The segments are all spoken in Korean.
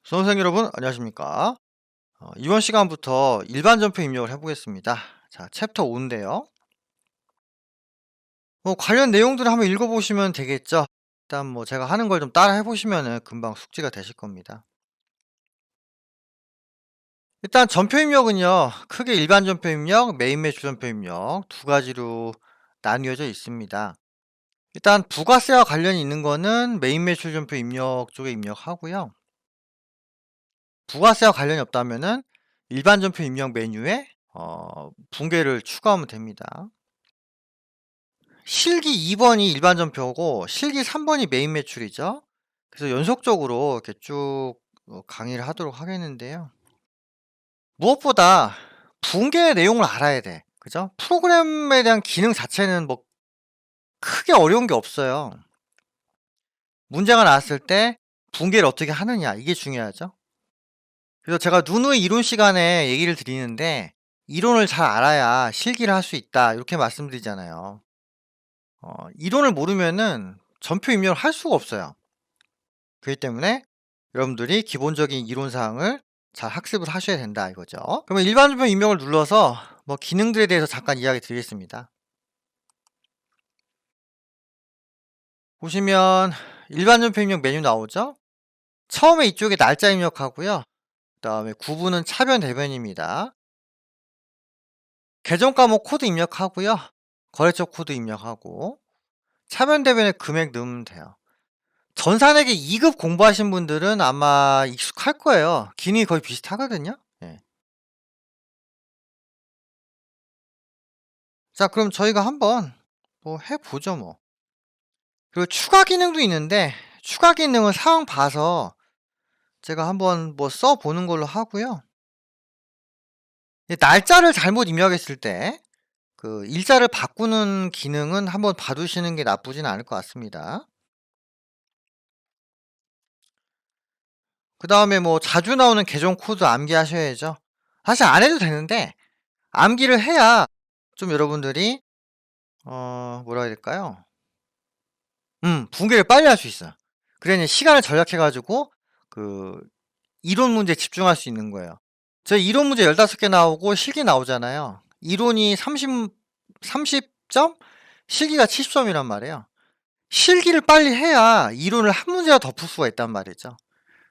수험생 여러분 안녕하십니까? 이번 시간부터 일반 전표 입력을 해보겠습니다. 자, 챕터 5인데요. 관련 내용들을 한번 읽어보시면 되겠죠. 일단 제가 하는 걸 좀 따라 해보시면 금방 숙지가 되실 겁니다. 일단 전표 입력은요, 크게 일반 전표 입력, 메인 매출 전표 입력 두 가지로 나뉘어져 있습니다. 일단 부가세와 관련이 있는 거는 메인 매출 전표 입력 쪽에 입력하고요. 부가세와 관련이 없다면은 일반 전표 입력 메뉴에 붕괴를 추가하면 됩니다. 실기 2번이 일반 전표고 실기 3번이 메인 매출이죠. 그래서 연속적으로 이렇게 쭉 강의를 하도록 하겠는데요. 무엇보다 붕괴 내용을 알아야 돼. 그죠? 프로그램에 대한 기능 자체는 크게 어려운 게 없어요. 문제가 나왔을 때 붕괴를 어떻게 하느냐, 이게 중요하죠. 그래서 제가 누누이 이론 시간에 얘기를 드리는데 이론을 잘 알아야 실기를 할 수 있다, 이렇게 말씀드리잖아요. 이론을 모르면은 전표 입력을 할 수가 없어요. 그렇기 때문에 여러분들이 기본적인 이론사항을 잘 학습을 하셔야 된다, 이거죠. 그러면 일반 전표 입력을 눌러서 기능들에 대해서 잠깐 이야기 드리겠습니다. 보시면 일반 전표 입력 메뉴 나오죠. 처음에 이쪽에 날짜 입력하고요. 그 다음에 구분은 차변 대변입니다. 계정 과목 코드 입력하고요. 거래처 코드 입력하고 차변 대변에 금액 넣으면 돼요. 전산회계 2급 공부하신 분들은 아마 익숙할 거예요. 기능이 거의 비슷하거든요. 예. 자, 그럼 저희가 한번 해보죠. 그리고 추가 기능도 있는데 추가 기능은 상황 봐서 제가 한번 써보는 걸로 하고요. 날짜를 잘못 입력했을 때 그 일자를 바꾸는 기능은 한번 봐두시는 게 나쁘진 않을 것 같습니다. 그 다음에 자주 나오는 계정 코드 암기하셔야죠. 사실 안 해도 되는데 암기를 해야 좀 여러분들이 뭐라 해야 될까요? 붕괴를 빨리 할 수 있어요. 그래 시간을 절약해가지고 그 이론 문제에 집중할 수 있는 거예요. 저희 이론 문제 15개 나오고 실기 나오잖아요. 이론이 30점, 실기가 70점이란 말이에요. 실기를 빨리 해야 이론을 한 문제라도 더 풀 수가 있단 말이죠.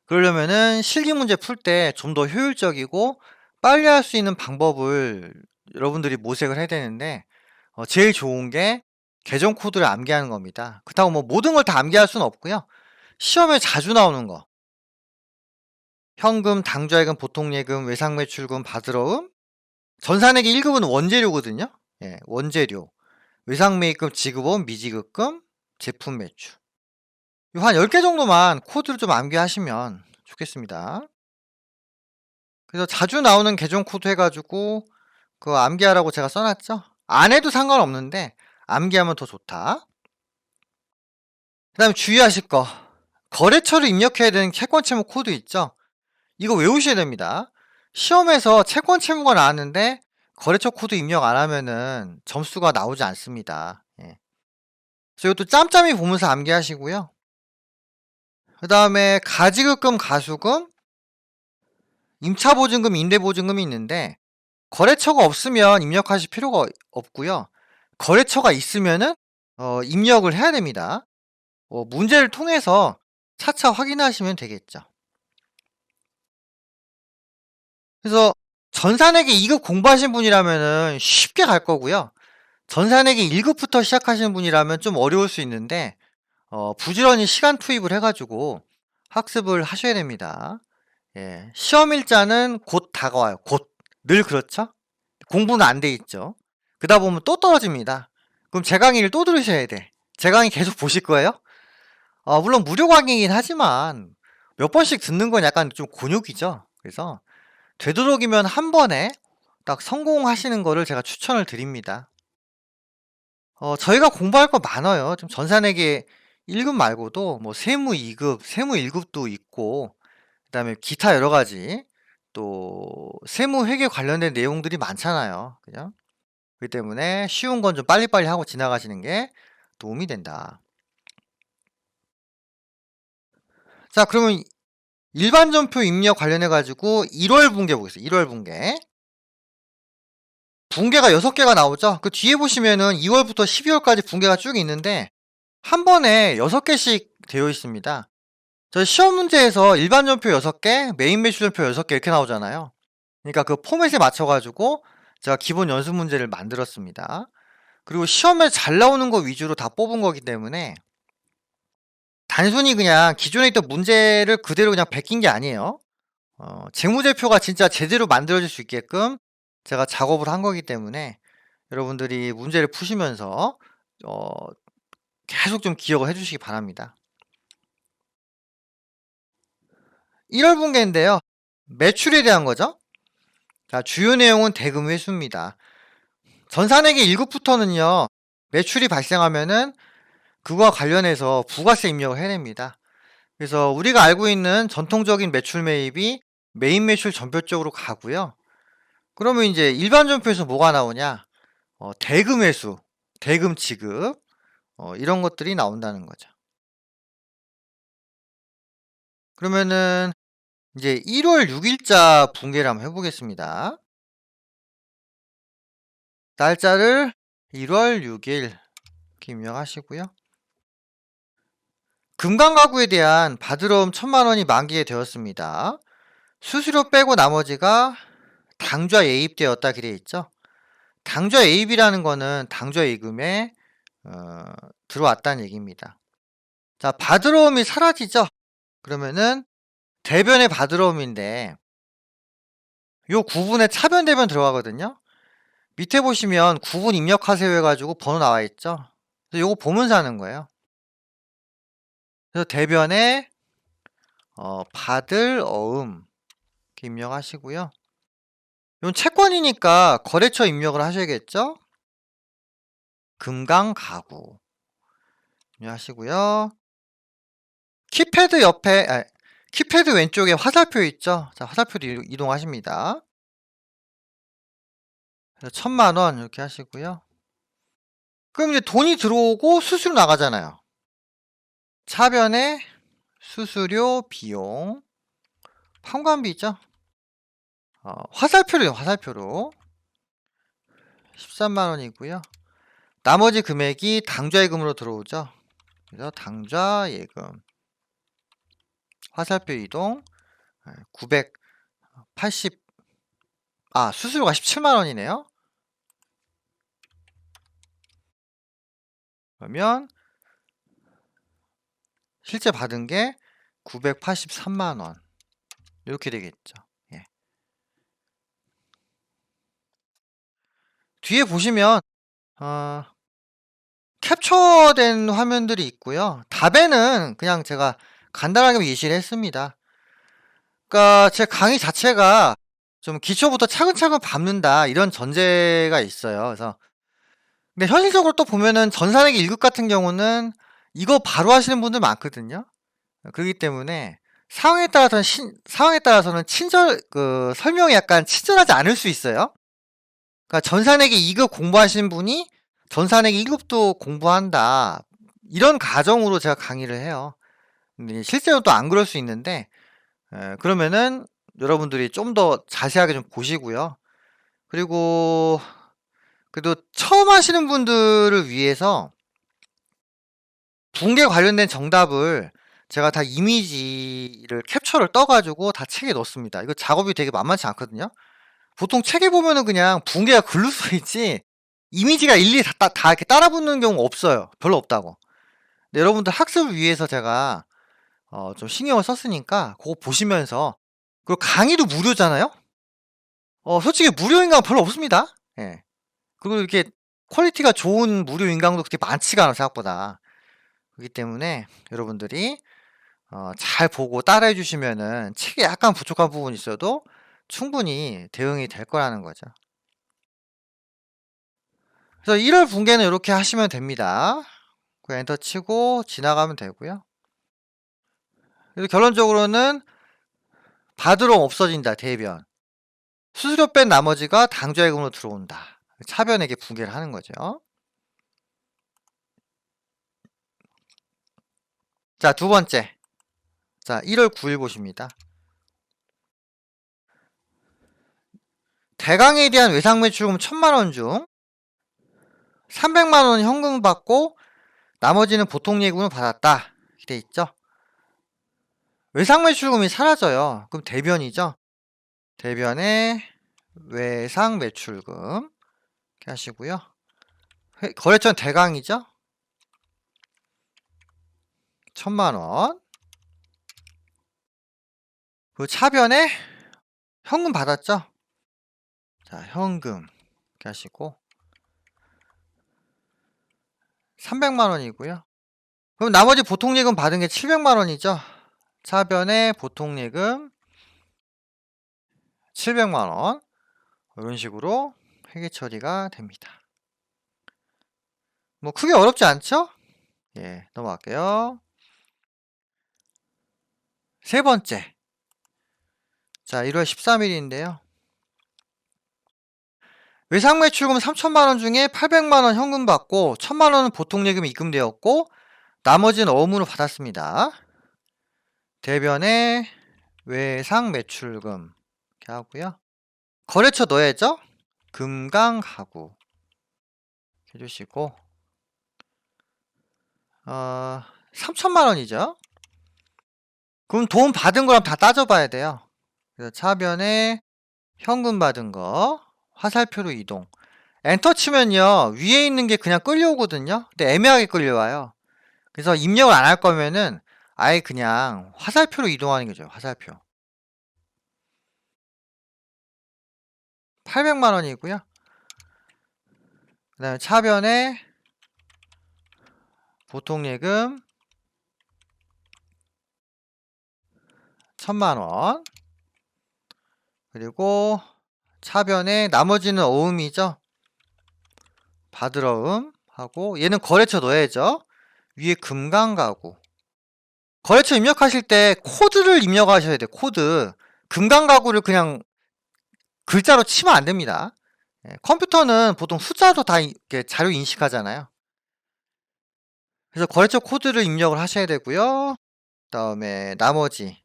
그러려면은 실기 문제 풀 때 좀 더 효율적이고 빨리 할 수 있는 방법을 여러분들이 모색을 해야 되는데 제일 좋은 게 계정 코드를 암기하는 겁니다. 그렇다고 모든 걸 다 암기할 수는 없고요. 시험에 자주 나오는 거, 현금, 당좌예금, 보통예금, 외상매출금, 바들어음, 전산회계 1급은 원재료거든요. 예, 원재료, 외상매입금, 지급원, 미지급금, 제품 매출. 한 10개 정도만 코드를 좀 암기하시면 좋겠습니다. 그래서 자주 나오는 계정 코드 해가지고 그거 암기하라고 제가 써놨죠. 안 해도 상관없는데 암기하면 더 좋다. 그 다음에 주의하실 거, 거래처를 입력해야 되는 채권 채무 코드 있죠. 이거 외우셔야 됩니다. 시험에서 채권 채무가 나왔는데 거래처 코드 입력 안 하면은 점수가 나오지 않습니다. 예. 그래서 이것도 짬짬이 보면서 암기하시고요. 그 다음에 가지급금, 가수금, 임차보증금, 임대보증금이 있는데 거래처가 없으면 입력하실 필요가 없고요. 거래처가 있으면은 입력을 해야 됩니다. 문제를 통해서 차차 확인하시면 되겠죠. 그래서 전산회계 2급 공부하신 분이라면은 쉽게 갈 거고요. 전산회계 1급부터 시작하시는 분이라면 좀 어려울 수 있는데 부지런히 시간 투입을 해가지고 학습을 하셔야 됩니다. 예, 시험 일자는 곧 다가와요. 곧. 늘 그렇죠? 공부는 안 돼 있죠. 그러다 보면 또 떨어집니다. 그럼 제 강의를 또 들으셔야 돼. 제 강의 계속 보실 거예요? 물론 무료 강의이긴 하지만 몇 번씩 듣는 건 약간 좀 곤욕이죠. 그래서 되도록이면 한 번에 딱 성공하시는 거를 제가 추천을 드립니다. 저희가 공부할 거 많아요. 좀 전산회계 1급 말고도 뭐 세무 2급, 세무 1급도 있고 그다음에 기타 여러 가지 또 세무 회계 관련된 내용들이 많잖아요. 그죠? 그렇기 때문에 쉬운 건 좀 빨리빨리 하고 지나가시는 게 도움이 된다. 자, 그러면 일반 전표 입력 관련해 가지고 1월 분계 보겠습니다. 1월 분계. 분계가 6개가 나오죠. 그 뒤에 보시면은 2월부터 12월까지 분계가 쭉 있는데 한 번에 6개씩 되어 있습니다. 저희 시험 문제에서 일반 전표 6개, 메인 매출 전표 6개 이렇게 나오잖아요. 그러니까 그 포맷에 맞춰 가지고 제가 기본 연습 문제를 만들었습니다. 그리고 시험에 잘 나오는 거 위주로 다 뽑은 거기 때문에 단순히 그냥 기존에 있던 문제를 그대로 그냥 베낀 게 아니에요. 재무제표가 진짜 제대로 만들어질 수 있게끔 제가 작업을 한 거기 때문에 여러분들이 문제를 푸시면서 어, 계속 좀 기억을 해주시기 바랍니다. 1월 분계인데요. 매출에 대한 거죠. 자, 주요 내용은 대금 회수입니다. 전산회계 1급부터는요. 매출이 발생하면은 그거와 관련해서 부가세 입력을 해야 됩니다. 그래서 우리가 알고 있는 전통적인 매출 매입이 메인 매출 전표 쪽으로 가고요. 그러면 이제 일반 전표에서 뭐가 나오냐? 대금 회수, 대금 지급, 이런 것들이 나온다는 거죠. 그러면은 이제 1월 6일자 분계를 한번 해보겠습니다. 날짜를 1월 6일 이렇게 입력하시고요. 금강가구에 대한 받으러움 1,000만 원이 만기가 되었습니다. 수수료 빼고 나머지가 당좌 예입되었다 그래 있죠. 당좌 예입이라는 거는 당좌 예금에 들어왔다는 얘기입니다. 자, 받으러움이 사라지죠. 그러면은 대변의 받으러움인데 요 구분에 차변 대변 들어가거든요. 밑에 보시면 구분 입력하세요 해가지고 번호 나와 있죠. 그래서 요거 보면서 하는 거예요. 그래서 대변에 받을 어음 이렇게 입력하시고요. 이건 채권이니까 거래처 입력을 하셔야겠죠. 금강 가구 입력하시고요. 키패드 옆에 키패드 왼쪽에 화살표 있죠. 자, 화살표로 이동하십니다. 그래서 1,000만 원 이렇게 하시고요. 그럼 이제 돈이 들어오고 수수료 나가잖아요. 차변에 수수료 비용 판관비죠. 화살표로요. 화살표로 13만 원이고요. 나머지 금액이 당좌예금으로 들어오죠. 그래서 당좌예금 화살표 이동 980 수수료가 17만 원이네요. 그러면 실제 받은 게 983만 원 이렇게 되겠죠. 예. 뒤에 보시면 캡처된 화면들이 있고요. 답에는 그냥 제가 간단하게 예시를 했습니다. 그러니까 제 강의 자체가 좀 기초부터 차근차근 밟는다 이런 전제가 있어요. 그래서 근데 현실적으로 또 보면은 전산회계 1급 같은 경우는 이거 바로 하시는 분들 많거든요. 그렇기 때문에 상황에 따라서는 설명이 약간 친절하지 않을 수 있어요. 그러니까 전산회계 2급 공부하시는 분이 전산회계 1급도 공부한다. 이런 가정으로 제가 강의를 해요. 근데 실제로 또 안 그럴 수 있는데, 그러면은 여러분들이 좀 더 자세하게 좀 보시고요. 그리고, 그래도 처음 하시는 분들을 위해서 붕괴 관련된 정답을 제가 다 이미지를 캡처를 떠가지고 다 책에 넣습니다. 이거 작업이 되게 만만치 않거든요. 보통 책에 보면은 그냥 붕괴가 글로 써 있지 이미지가 일일이 다 이렇게 따라 붙는 경우 없어요. 별로 없다고. 근데 여러분들 학습을 위해서 제가 좀 신경을 썼으니까 그거 보시면서 그리고 강의도 무료잖아요. 솔직히 무료 인강 별로 없습니다. 예. 그리고 이렇게 퀄리티가 좋은 무료 인강도 그렇게 많지가 않아 생각보다. 그렇기 때문에 여러분들이 잘 보고 따라해 주시면은 책에 약간 부족한 부분이 있어도 충분히 대응이 될 거라는 거죠. 그래서 1월 분계는 이렇게 하시면 됩니다. 그 엔터 치고 지나가면 되고요. 그래서 결론적으로는 받으러 없어진다. 대변. 수수료 뺀 나머지가 당좌예금으로 들어온다. 차변에게 붕괴를 하는 거죠. 자, 두 번째. 자, 1월 9일 보십니다. 대강에 대한 외상매출금 1000만원 중 300만원 현금 받고 나머지는 보통예금을 받았다. 이렇게 돼 있죠. 외상매출금이 사라져요. 그럼 대변이죠. 대변에 외상매출금 이렇게 하시고요. 거래처는 대강이죠. 1000만원. 그 차변에 현금 받았죠. 자, 현금 이렇게 하시고 300만원이고요. 그럼 나머지 보통예금 받은 게 700만원이죠. 차변에 보통예금 700만원. 이런 식으로 회계 처리가 됩니다. 뭐 크게 어렵지 않죠? 예, 넘어갈게요. 세 번째. 자, 1월 13일인데요. 외상매출금 3천만원 중에 800만원 현금 받고 1000만원은 보통예금이 입금되었고 나머지는 어음으로 받았습니다. 대변에 외상매출금 이렇게 하고요. 거래처 넣어야죠. 금강가구 해주시고 3천만원이죠. 그럼 돈 받은 거랑 다 따져봐야 돼요. 그래서 차변에 현금 받은 거 화살표로 이동. 엔터 치면요 위에 있는 게 그냥 끌려오거든요. 근데 애매하게 끌려와요. 그래서 입력을 안 할 거면은 아예 그냥 화살표로 이동하는 거죠. 화살표. 800만원이고요. 그 다음에 차변에 보통예금 1000만원. 그리고 차변에 나머지는 어음이죠. 받으러 음 하고 얘는 거래처 넣어야죠. 위에 금강가구. 거래처 입력하실 때 코드를 입력하셔야 돼요. 코드. 금강가구를 그냥 글자로 치면 안 됩니다. 예, 컴퓨터는 보통 숫자로 다 이렇게 자료 인식하잖아요. 그래서 거래처 코드를 입력을 하셔야 되고요. 그 다음에 나머지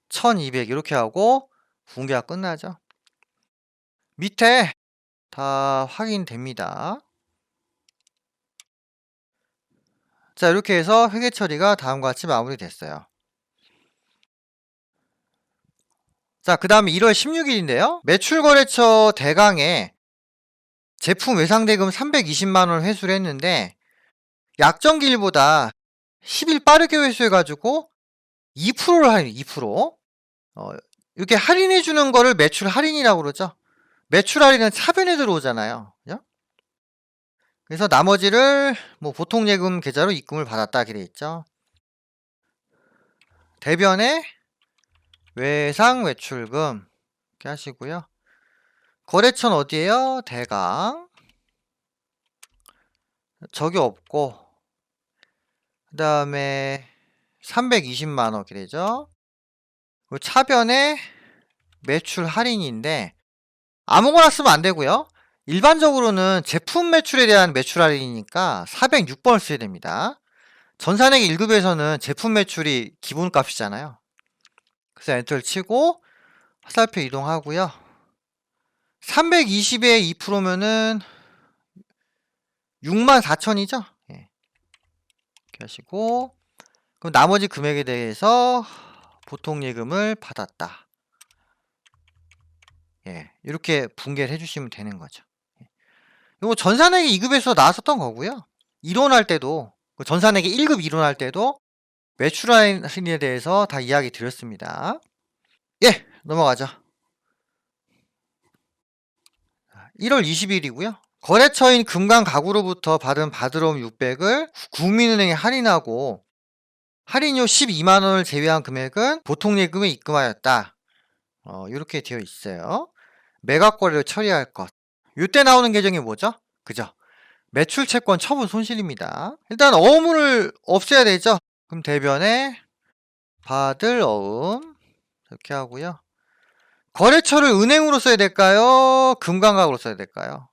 1200 이렇게 하고 붕괴가 끝나죠. 밑에 다 확인됩니다. 자, 이렇게 해서 회계 처리가 다음과 같이 마무리됐어요. 자, 그 다음에 1월 16일인데요. 매출거래처 대강에 제품 외상대금 320만원을 회수를 했는데 약정기일보다 10일 빠르게 회수해가지고 2%를 할인, 2%. 이렇게 할인해주는 거를 매출 할인이라고 그러죠. 매출 할인은 차변에 들어오잖아요. 그죠? 그래서 나머지를 뭐 보통예금 계좌로 입금을 받았다 이렇게 돼 있죠. 대변에 외상매출금 이렇게 하시고요. 거래처는 어디에요? 대강. 적이 없고 그 다음에 320만원 이렇게 되죠. 차변에 매출 할인인데 아무거나 쓰면 안 되고요. 일반적으로는 제품 매출에 대한 매출 할인이니까 406번을 써야 됩니다. 전산회계 1급에서는 제품 매출이 기본값이잖아요. 그래서 엔터를 치고 화살표 이동하고요. 320에 2%면은 64,000이죠. 예. 이렇게 하시고 그럼 나머지 금액에 대해서 보통예금을 받았다. 예, 이렇게 붕괴를 해주시면 되는 거죠. 이거 전산회계 2급에서 나왔었던 거고요. 이론할 때도 전산회계 1급 이론할 때도 매출 할인에 대해서 다 이야기 드렸습니다. 예, 넘어가죠. 1월 20일이고요. 거래처인 금강가구로부터 받은 받으러옴 600을 국민은행에 할인하고 할인료 12만원을 제외한 금액은 보통예금에 입금하였다. 이렇게 되어 있어요. 매각거래를 처리할 것. 이때 나오는 계정이 뭐죠? 그죠? 매출 채권 처분 손실입니다. 일단 어음을 없애야 되죠. 그럼 대변에 받을 어음 이렇게 하고요. 거래처를 은행으로 써야 될까요? 금강가구로 써야 될까요?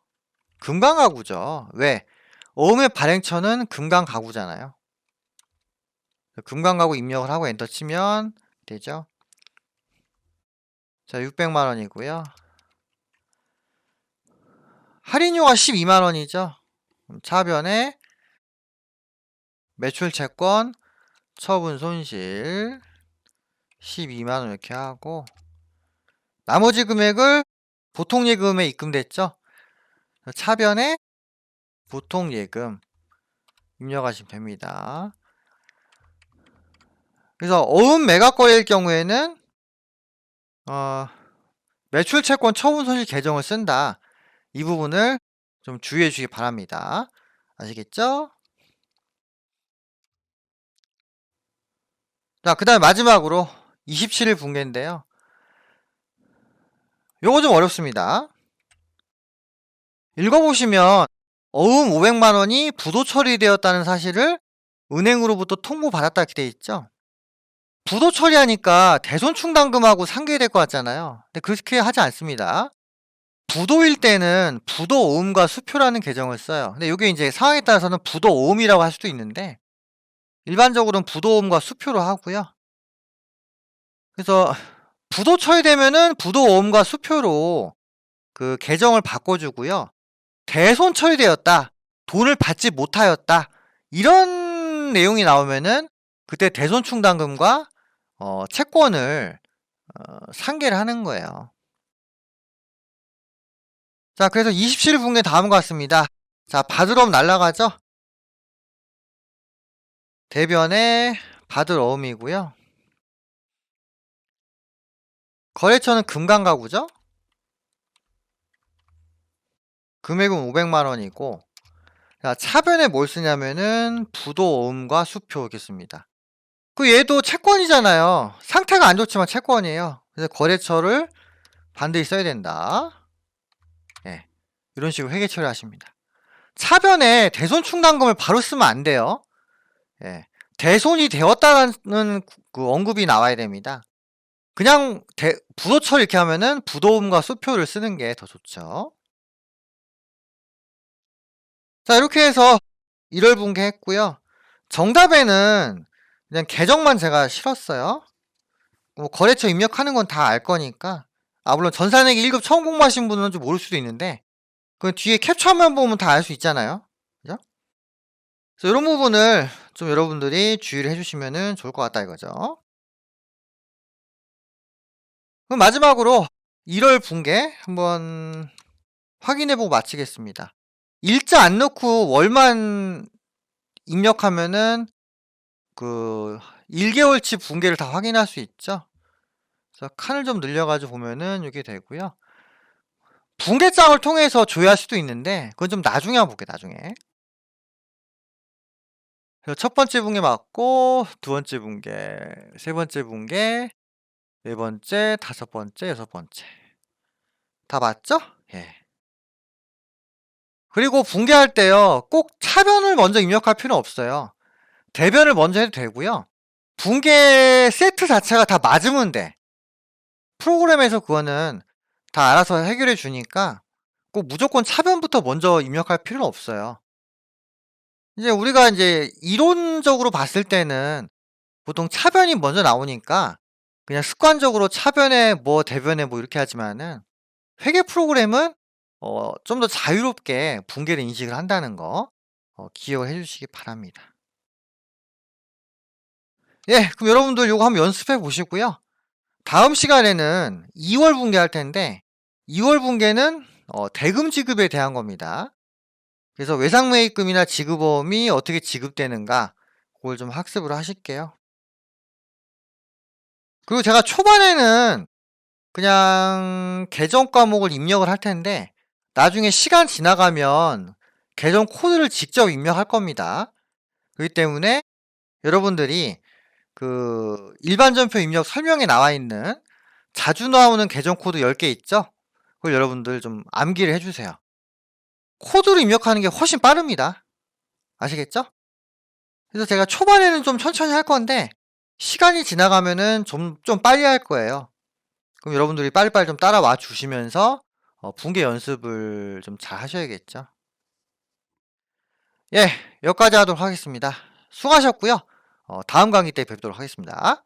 금강가구죠. 왜? 어음의 발행처는 금강가구잖아요. 금강가구 입력을 하고 엔터 치면 되죠. 자, 600만 원이고요. 할인료가 12만 원이죠. 차변에 매출 채권 처분 손실 12만 원 이렇게 하고 나머지 금액을 보통예금에 입금됐죠. 차변에 보통예금 입력하시면 됩니다. 그래서 어음 매각거래일 경우에는 매출 채권 처분 손실 계정을 쓴다. 이 부분을 좀 주의해 주시기 바랍니다. 아시겠죠? 자, 그 다음에 마지막으로 27일 분괴인데요. 요거 좀 어렵습니다. 읽어보시면 어음 500만 원이 부도 처리되었다는 사실을 은행으로부터 통보받았다 이렇게 돼 있죠. 부도 처리하니까 대손충당금하고 상계될 것 같잖아요. 근데 그렇게 하지 않습니다. 부도일 때는 부도오음과 수표라는 계정을 써요. 근데 이게 이제 상황에 따라서는 부도오음이라고 할 수도 있는데 일반적으로는 부도오음과 수표로 하고요. 그래서 부도 처리되면은 부도오음과 수표로 그 계정을 바꿔주고요. 대손 처리되었다. 돈을 받지 못하였다. 이런 내용이 나오면은 그때 대손충당금과 채권을 상계를 하는 거예요. 자, 그래서 27일 분괴 다음과 같습니다. 자, 받을 어음 날라가죠? 대변에 받을 어음이고요. 거래처는 금강가구죠? 금액은 500만 원이고 자, 차변에 뭘 쓰냐면은 부도 어음과 수표 이렇게 씁니다. 그 얘도 채권이잖아요. 상태가 안 좋지만 채권이에요. 그래서 거래처를 반드시 써야 된다. 네, 이런 식으로 회계 처리하십니다. 차변에 대손충당금을 바로 쓰면 안 돼요. 네, 대손이 되었다는 그 언급이 나와야 됩니다. 그냥 부도처리 이렇게 하면은 부도음과 수표를 쓰는 게 더 좋죠. 자, 이렇게 해서 1월 분괴 했고요. 정답에는 그냥 계정만 제가 실었어요. 뭐 거래처 입력하는 건 다 알 거니까. 물론 전산회계 1급 처음 공부하신 분은 좀 모를 수도 있는데 그 뒤에 캡처만 보면 다 알 수 있잖아요. 그죠? 그래서 이런 부분을 좀 여러분들이 주의를 해주시면 좋을 것 같다 이거죠. 그럼 마지막으로 1월 분괴 한번 확인해보고 마치겠습니다. 일자 안 넣고 월만 입력하면은 그 1개월치 분괴를 다 확인할 수 있죠. 그래서 칸을 좀 늘려가지고 보면은 이게 되고요. 분괴장을 통해서 조회할 수도 있는데 그건 좀 나중에 한번 볼게요. 나중에. 그래서 첫 번째 분괴 맞고 두 번째 분괴, 세 번째 분괴, 네 번째, 다섯 번째, 여섯 번째 다 맞죠? 예. 그리고 분괴할 때요. 꼭 차변을 먼저 입력할 필요는 없어요. 대변을 먼저 해도 되고요. 분괴 세트 자체가 다 맞으면 돼. 프로그램에서 그거는 다 알아서 해결해 주니까 꼭 무조건 차변부터 먼저 입력할 필요는 없어요. 이제 우리가 이제 이론적으로 봤을 때는 보통 차변이 먼저 나오니까 그냥 습관적으로 차변에 뭐 대변에 뭐 이렇게 하지만은 회계 프로그램은 좀 더 자유롭게 분괴를 인식을 한다는 거 기억을 해 주시기 바랍니다. 예, 그럼 여러분들 요거 한번 연습해 보시고요. 다음 시간에는 2월 분괴할 텐데 2월 분괴는 대금 지급에 대한 겁니다. 그래서 외상매입금이나 지급어음이 어떻게 지급되는가 그걸 좀 학습을 하실게요. 그리고 제가 초반에는 그냥 계정 과목을 입력을 할 텐데 나중에 시간 지나가면 계정 코드를 직접 입력할 겁니다. 그렇기 때문에 여러분들이 그 일반전표 입력 설명에 나와 있는 자주 나오는 계정 코드 10개 있죠? 그걸 여러분들 좀 암기를 해주세요. 코드로 입력하는 게 훨씬 빠릅니다. 아시겠죠? 그래서 제가 초반에는 좀 천천히 할 건데 시간이 지나가면은 좀 빨리 할 거예요. 그럼 여러분들이 빨리빨리 좀 따라와 주시면서 분계 연습을 좀 잘 하셔야겠죠. 예, 여기까지 하도록 하겠습니다. 수고하셨고요. 다음 강의 때 뵙도록 하겠습니다.